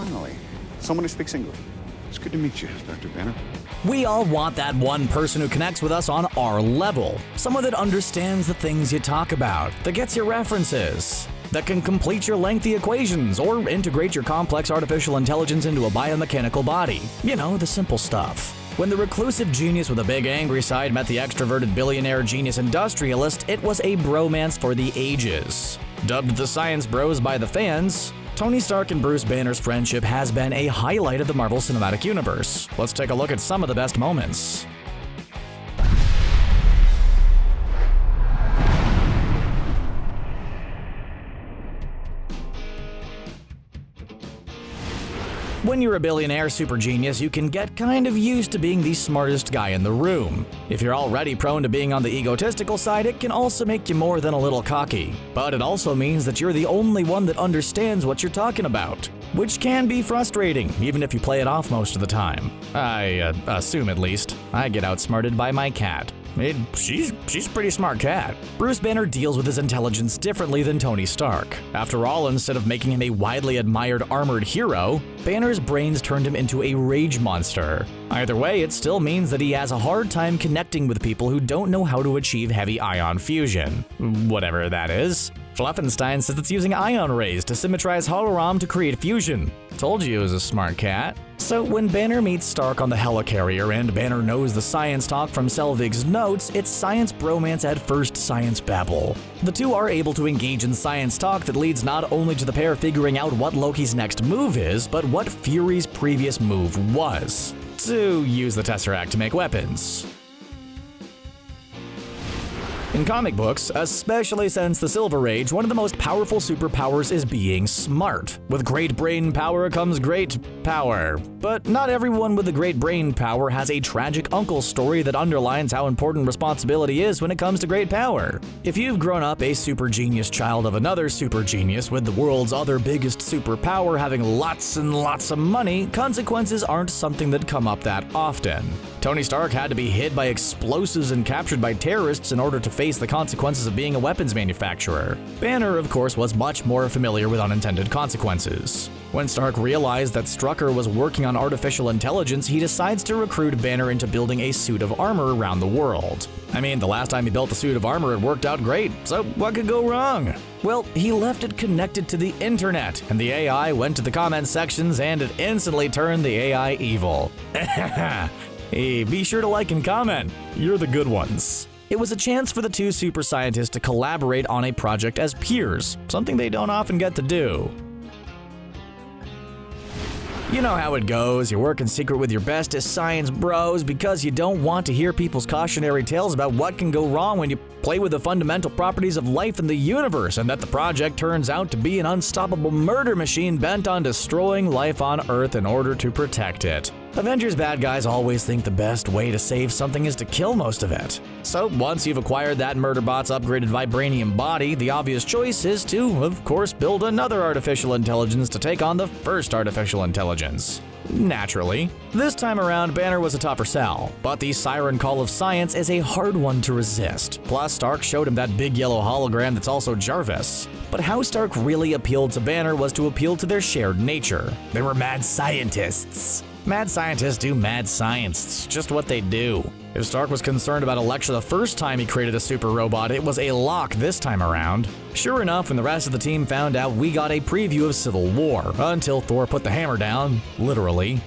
finally. Someone who speaks English. It's good to meet you, Dr. Banner. We all want that one person who connects with us on our level. Someone that understands the things you talk about, that gets your references, that can complete your lengthy equations or integrate your complex artificial intelligence into a biomechanical body. You know, the simple stuff. When the reclusive genius with a big angry side met the extroverted billionaire genius industrialist, it was a bromance for the ages. Dubbed the Science Bros by the fans, Tony Stark and Bruce Banner's friendship has been a highlight of the Marvel Cinematic Universe. Let's take a look at some of the best moments. When you're a billionaire super genius, you can get kind of used to being the smartest guy in the room. If you're already prone to being on the egotistical side, it can also make you more than a little cocky. But it also means that you're the only one that understands what you're talking about, which can be frustrating, even if you play it off most of the time. I assume at least. I get outsmarted by my cat. She's a pretty smart cat. Bruce Banner deals with his intelligence differently than Tony Stark. After all, instead of making him a widely admired armored hero, Banner's brains turned him into a rage monster. Either way, it still means that he has a hard time connecting with people who don't know how to achieve heavy ion fusion. Whatever that is. Fluffenstein says it's using ion rays to symmetrize hologram to create fusion. Told you he was a smart cat. So when Banner meets Stark on the helicarrier and Banner knows the science talk from Selvig's notes, it's science bromance at first science babble. The two are able to engage in science talk that leads not only to the pair figuring out what Loki's next move is, but what Fury's previous move was. To use the Tesseract to make weapons. In comic books, especially since the Silver Age, one of the most powerful superpowers is being smart. With great brain power comes great power. But not everyone with a great brain power has a tragic uncle story that underlines how important responsibility is when it comes to great power. If you've grown up a super genius child of another super genius with the world's other biggest superpower having lots and lots of money, consequences aren't something that come up that often. Tony Stark had to be hid by explosives and captured by terrorists in order to face the consequences of being a weapons manufacturer. Banner, of course, was much more familiar with unintended consequences. When Stark realized that Strucker was working on artificial intelligence, he decides to recruit Banner into building a suit of armor around the world. I mean, the last time he built a suit of armor, it worked out great, so what could go wrong? Well, he left it connected to the internet, and the AI went to the comment sections and it instantly turned the AI evil. Hey, be sure to like and comment. You're the good ones. It was a chance for the two super scientists to collaborate on a project as peers, something they don't often get to do. You know how it goes, you work in secret with your bestest science bros because you don't want to hear people's cautionary tales about what can go wrong when you play with the fundamental properties of life in the universe, and that the project turns out to be an unstoppable murder machine bent on destroying life on Earth in order to protect it. Avengers bad guys always think the best way to save something is to kill most of it. So once you've acquired that murderbot's upgraded vibranium body, the obvious choice is to, of course, build another artificial intelligence to take on the first artificial intelligence. Naturally. This time around, Banner was a tougher sell, but the siren call of science is a hard one to resist. Plus, Stark showed him that big yellow hologram that's also Jarvis. But how Stark really appealed to Banner was to appeal to their shared nature. They were mad scientists. Mad scientists do mad science, it's just what they do. If Stark was concerned about Elektra the first time he created a super robot, it was a lock this time around. Sure enough, when the rest of the team found out, we got a preview of Civil War, until Thor put the hammer down, literally.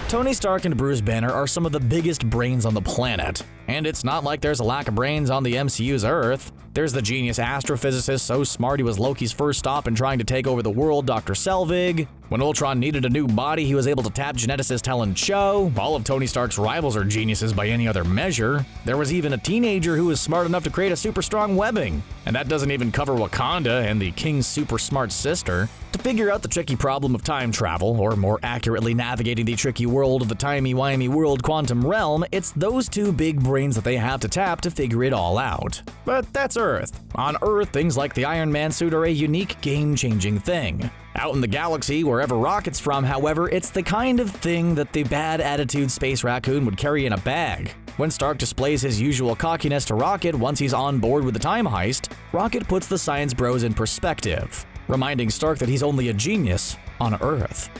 Tony Stark and Bruce Banner are some of the biggest brains on the planet. And it's not like there's a lack of brains on the MCU's Earth. There's the genius astrophysicist so smart he was Loki's first stop in trying to take over the world, Dr. Selvig. When Ultron needed a new body, he was able to tap geneticist Helen Cho. All of Tony Stark's rivals are geniuses by any other measure. There was even a teenager who was smart enough to create a super strong webbing. And that doesn't even cover Wakanda and the King's super smart sister. To figure out the tricky problem of time travel, or more accurately navigating the tricky world of the timey-wimey world quantum realm, it's those two big brains that they have to tap to figure it all out. But that's Earth. On Earth, things like the Iron Man suit are a unique, game-changing thing. Out in the galaxy, wherever Rocket's from, however, it's the kind of thing that the bad attitude Space Raccoon would carry in a bag. When Stark displays his usual cockiness to Rocket once he's on board with the time heist, Rocket puts the Science Bros in perspective. reminding Stark that he's only a genius on Earth.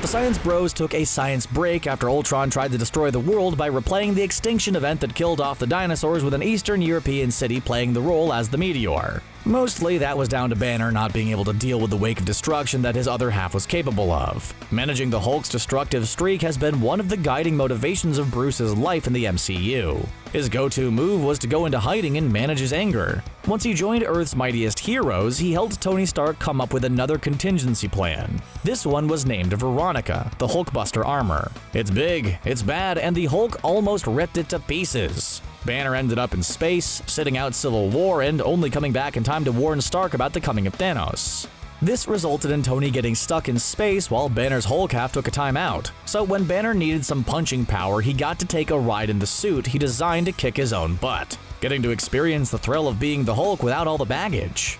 The Science Bros took a science break after Ultron tried to destroy the world by replaying the extinction event that killed off the dinosaurs, with an Eastern European city playing the role as the meteor. Mostly that was down to Banner not being able to deal with the wake of destruction that his other half was capable of. Managing the Hulk's destructive streak has been one of the guiding motivations of Bruce's life in the MCU. His go-to move was to go into hiding and manage his anger. Once he joined Earth's Mightiest Heroes, he helped Tony Stark come up with another contingency plan. This one was named Veronica, the Hulkbuster armor. It's big, it's bad, and the Hulk almost ripped it to pieces. Banner ended up in space, sitting out Civil War, and only coming back in time to warn Stark about the coming of Thanos. This resulted in Tony getting stuck in space while Banner's Hulk half took a time out. So when Banner needed some punching power, he got to take a ride in the suit he designed to kick his own butt, getting to experience the thrill of being the Hulk without all the baggage.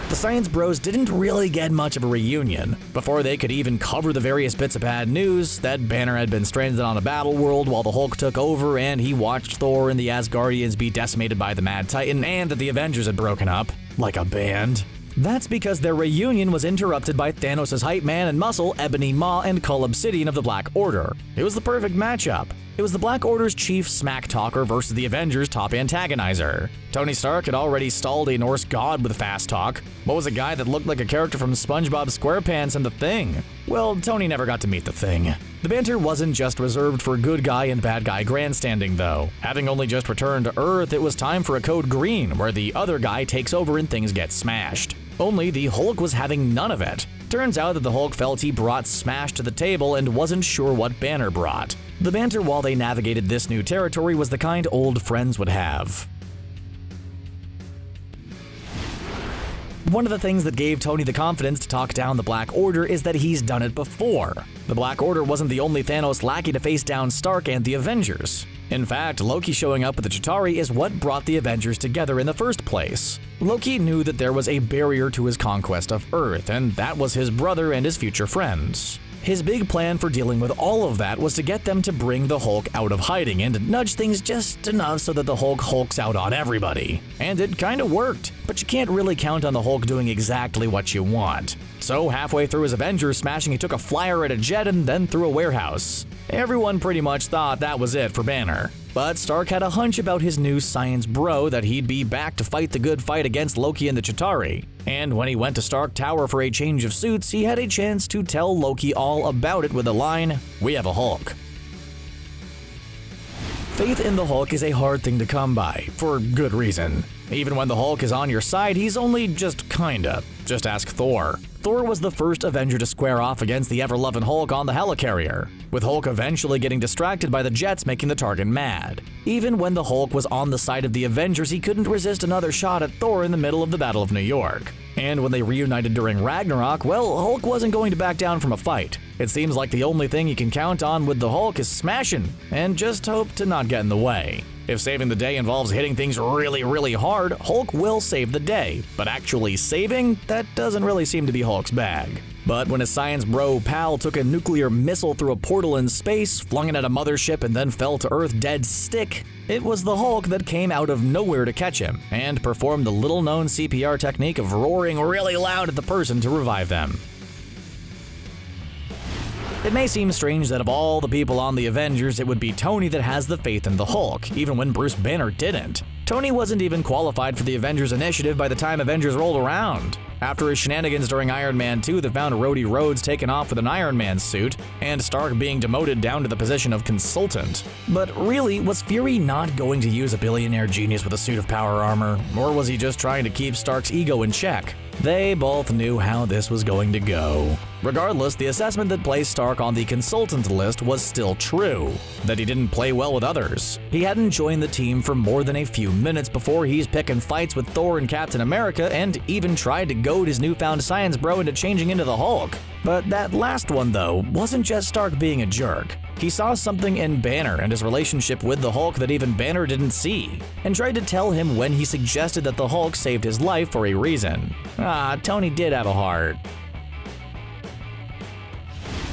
The Science Bros didn't really get much of a reunion. Before they could even cover the various bits of bad news, that Banner had been stranded on a battle world while the Hulk took over, and he watched Thor and the Asgardians be decimated by the Mad Titan, and that the Avengers had broken up, like a band. That's because their reunion was interrupted by Thanos' hype man and muscle, Ebony Maw, and Cull Obsidian of the Black Order. It was the perfect matchup. It was the Black Order's chief smack talker versus the Avengers' top antagonizer. Tony Stark had already stalled a Norse god with fast talk. What was a guy that looked like a character from SpongeBob SquarePants and The Thing? Well, Tony never got to meet The Thing. The banter wasn't just reserved for good guy and bad guy grandstanding, though. Having only just returned to Earth, it was time for a Code Green, where the other guy takes over and things get smashed. Only the Hulk was having none of it. Turns out that the Hulk felt he brought smash to the table and wasn't sure what Banner brought. The banter while they navigated this new territory was the kind old friends would have. One of the things that gave Tony the confidence to talk down the Black Order is that he's done it before. The Black Order wasn't the only Thanos lackey to face down Stark and the Avengers. In fact, Loki showing up with the Chitauri is what brought the Avengers together in the first place. Loki knew that there was a barrier to his conquest of Earth, and that was his brother and his future friends. His big plan for dealing with all of that was to get them to bring the Hulk out of hiding and nudge things just enough so that the Hulk hulks out on everybody. And it kinda worked, but you can't really count on the Hulk doing exactly what you want. So halfway through his Avengers smashing, he took a flyer at a jet and then through a warehouse. Everyone pretty much thought that was it for Banner. But Stark had a hunch about his new science bro that he'd be back to fight the good fight against Loki and the Chitauri. And when he went to Stark Tower for a change of suits, he had a chance to tell Loki all about it with the line, "We have a Hulk." Faith in the Hulk is a hard thing to come by, for good reason. Even when the Hulk is on your side, he's only just kinda. Just ask Thor. Thor was the first Avenger to square off against the ever-loving Hulk on the helicarrier, with Hulk eventually getting distracted by the jets making the target mad. Even when the Hulk was on the side of the Avengers, he couldn't resist another shot at Thor in the middle of the Battle of New York. And when they reunited during Ragnarok, well, Hulk wasn't going to back down from a fight. It seems like the only thing you can count on with the Hulk is smashing, and just hope to not get in the way. If saving the day involves hitting things really, really hard, Hulk will save the day. But actually saving? That doesn't really seem to be Hulk's bag. But when his science bro pal took a nuclear missile through a portal in space, flung it at a mothership, and then fell to Earth dead stick, it was the Hulk that came out of nowhere to catch him, and performed the little-known CPR technique of roaring really loud at the person to revive them. It may seem strange that of all the people on the Avengers, it would be Tony that has the faith in the Hulk, even when Bruce Banner didn't. Tony wasn't even qualified for the Avengers Initiative by the time Avengers rolled around. After his shenanigans during Iron Man 2 that found Rhodey Rhodes taken off with an Iron Man suit, and Stark being demoted down to the position of consultant. But really, was Fury not going to use a billionaire genius with a suit of power armor, or was he just trying to keep Stark's ego in check? They both knew how this was going to go. Regardless, the assessment that placed Stark on the consultant list was still true, that he didn't play well with others. He hadn't joined the team for more than a few minutes before he's picking fights with Thor and Captain America, and even tried to goad his newfound science bro into changing into the Hulk. But that last one, though, wasn't just Stark being a jerk. He saw something in Banner and his relationship with the Hulk that even Banner didn't see, and tried to tell him when he suggested that the Hulk saved his life for a reason. Tony did have a heart.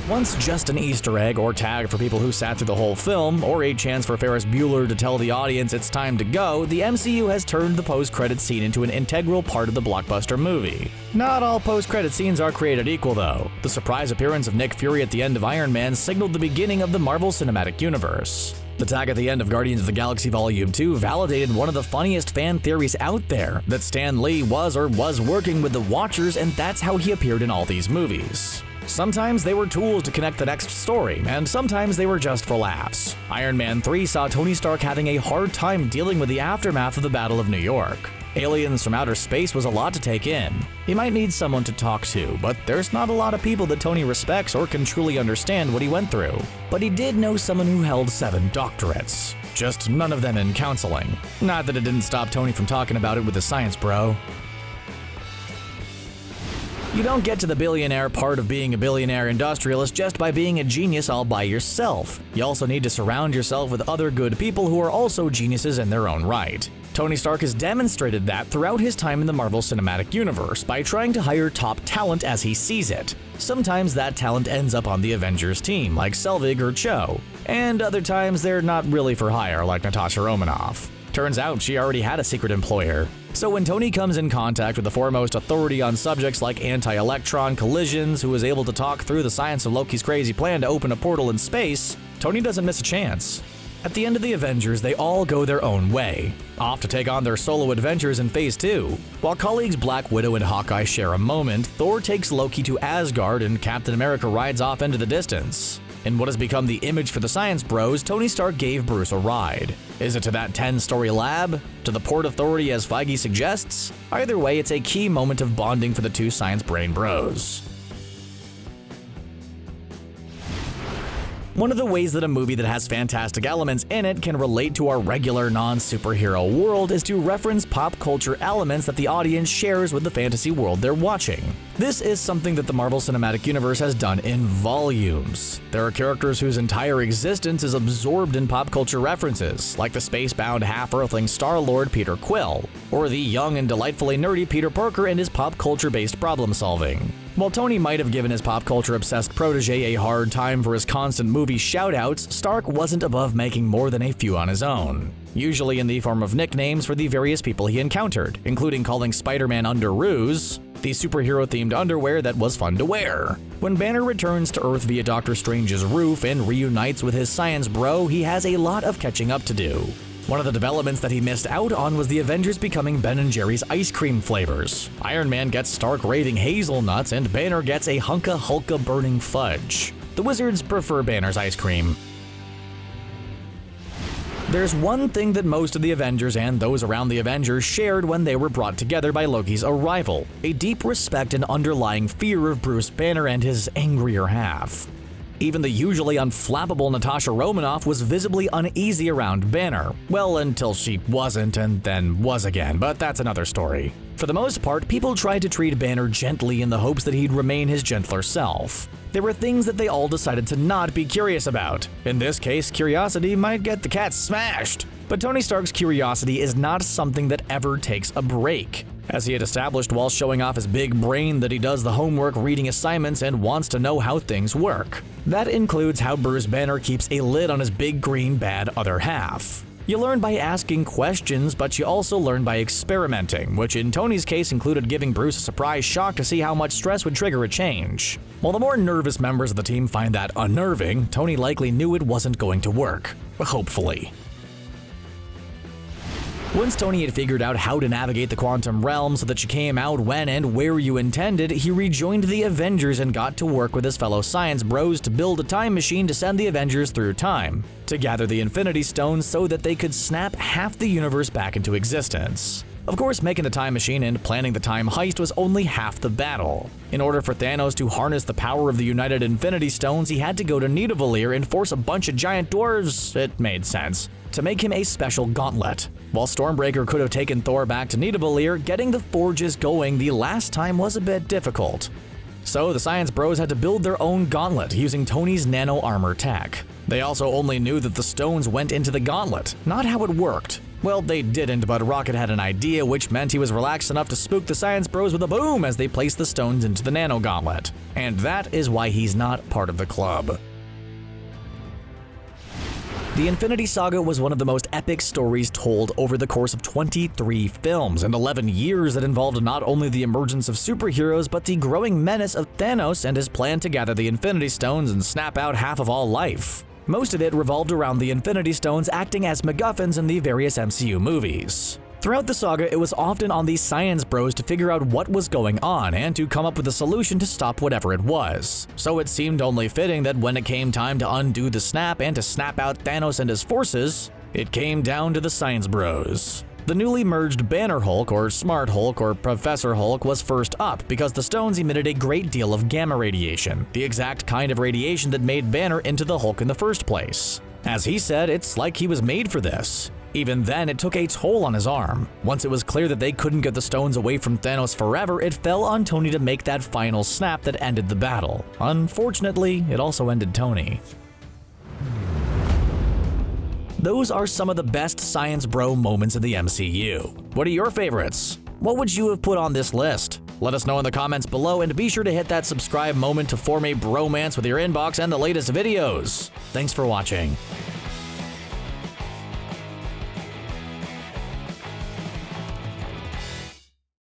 Once just an Easter egg or tag for people who sat through the whole film, or a chance for Ferris Bueller to tell the audience it's time to go, the MCU has turned the post-credit scene into an integral part of the blockbuster movie. Not all post-credit scenes are created equal, though. The surprise appearance of Nick Fury at the end of Iron Man signaled the beginning of the Marvel Cinematic Universe. The tag at the end of Guardians of the Galaxy Volume 2 validated one of the funniest fan theories out there, that Stan Lee was working with the Watchers, and that's how he appeared in all these movies. Sometimes they were tools to connect the next story, and sometimes they were just for laughs. Iron Man 3 saw Tony Stark having a hard time dealing with the aftermath of the Battle of New York. Aliens from outer space was a lot to take in. He might need someone to talk to, but there's not a lot of people that Tony respects or can truly understand what he went through. But he did know someone who held 7 doctorates. Just none of them in counseling. Not that it didn't stop Tony from talking about it with his science bro. You don't get to the billionaire part of being a billionaire industrialist just by being a genius all by yourself. You also need to surround yourself with other good people who are also geniuses in their own right. Tony Stark has demonstrated that throughout his time in the Marvel Cinematic Universe by trying to hire top talent as he sees it. Sometimes that talent ends up on the Avengers team, like Selvig or Cho, and other times they're not really for hire, like Natasha Romanoff. Turns out she already had a secret employer. So when Tony comes in contact with the foremost authority on subjects like anti-electron collisions, who is able to talk through the science of Loki's crazy plan to open a portal in space, Tony doesn't miss a chance. At the end of the Avengers, they all go their own way, off to take on their solo adventures in Phase 2. While colleagues Black Widow and Hawkeye share a moment, Thor takes Loki to Asgard and Captain America rides off into the distance. In what has become the image for the Science Bros, Tony Stark gave Bruce a ride. Is it to that 10-story lab? To the Port Authority as Feige suggests? Either way, it's a key moment of bonding for the two science brain bros. One of the ways that a movie that has fantastic elements in it can relate to our regular non-superhero world is to reference pop culture elements that the audience shares with the fantasy world they're watching. This is something that the Marvel Cinematic Universe has done in volumes. There are characters whose entire existence is absorbed in pop culture references, like the space-bound half-earthling Star-Lord Peter Quill, or the young and delightfully nerdy Peter Parker and his pop culture-based problem-solving. While Tony might have given his pop culture-obsessed protege a hard time for his constant movie shoutouts, Stark wasn't above making more than a few on his own, usually in the form of nicknames for the various people he encountered, including calling Spider-Man Underoos, the superhero-themed underwear that was fun to wear. When Banner returns to Earth via Doctor Strange's roof and reunites with his science bro, he has a lot of catching up to do. One of the developments that he missed out on was the Avengers becoming Ben & Jerry's ice cream flavors. Iron Man gets Stark raving hazelnuts, and Banner gets a Hunka Hulka burning fudge. The Wizards prefer Banner's ice cream. There's one thing that most of the Avengers and those around the Avengers shared when they were brought together by Loki's arrival: a deep respect and underlying fear of Bruce Banner and his angrier half. Even the usually unflappable Natasha Romanoff was visibly uneasy around Banner. Well, until she wasn't and then was again, but that's another story. For the most part, people tried to treat Banner gently in the hopes that he'd remain his gentler self. There were things that they all decided to not be curious about. In this case, curiosity might get the cat smashed. But Tony Stark's curiosity is not something that ever takes a break. As he had established while showing off his big brain that he does the homework reading assignments and wants to know how things work. That includes how Bruce Banner keeps a lid on his big green bad other half. You learn by asking questions, but you also learn by experimenting, which in Tony's case included giving Bruce a surprise shock to see how much stress would trigger a change. While the more nervous members of the team find that unnerving, Tony likely knew it wasn't going to work. Hopefully. Once Tony had figured out how to navigate the quantum realm so that you came out when and where you intended, he rejoined the Avengers and got to work with his fellow science bros to build a time machine to send the Avengers through time, to gather the Infinity Stones so that they could snap half the universe back into existence. Of course, making the time machine and planning the time heist was only half the battle. In order for Thanos to harness the power of the United Infinity Stones, he had to go to Nidavellir and force a bunch of giant dwarves, it made sense, to make him a special gauntlet. While Stormbreaker could have taken Thor back to Nidavellir, getting the forges going the last time was a bit difficult. So the Science Bros had to build their own gauntlet using Tony's nano armor tech. They also only knew that the stones went into the gauntlet, not how it worked. Well, they didn't, but Rocket had an idea, which meant he was relaxed enough to spook the Science Bros with a boom as they placed the stones into the Nano Gauntlet. And that is why he's not part of the club. The Infinity Saga was one of the most epic stories told over the course of 23 films and 11 years that involved not only the emergence of superheroes, but the growing menace of Thanos and his plan to gather the Infinity Stones and snap out half of all life. Most of it revolved around the Infinity Stones acting as MacGuffins in the various MCU movies. Throughout the saga, it was often on the Science Bros to figure out what was going on and to come up with a solution to stop whatever it was. So it seemed only fitting that when it came time to undo the snap and to snap out Thanos and his forces, it came down to the Science Bros. The newly merged Banner Hulk, or Smart Hulk, or Professor Hulk was first up because the stones emitted a great deal of gamma radiation, the exact kind of radiation that made Banner into the Hulk in the first place. As he said, it's like he was made for this. Even then, it took a toll on his arm. Once it was clear that they couldn't get the stones away from Thanos forever, it fell on Tony to make that final snap that ended the battle. Unfortunately, it also ended Tony. Those are some of the best Science Bro moments of the MCU. What are your favorites? What would you have put on this list? Let us know in the comments below, and be sure to hit that subscribe moment to form a bromance with your inbox and the latest videos. Thanks for watching.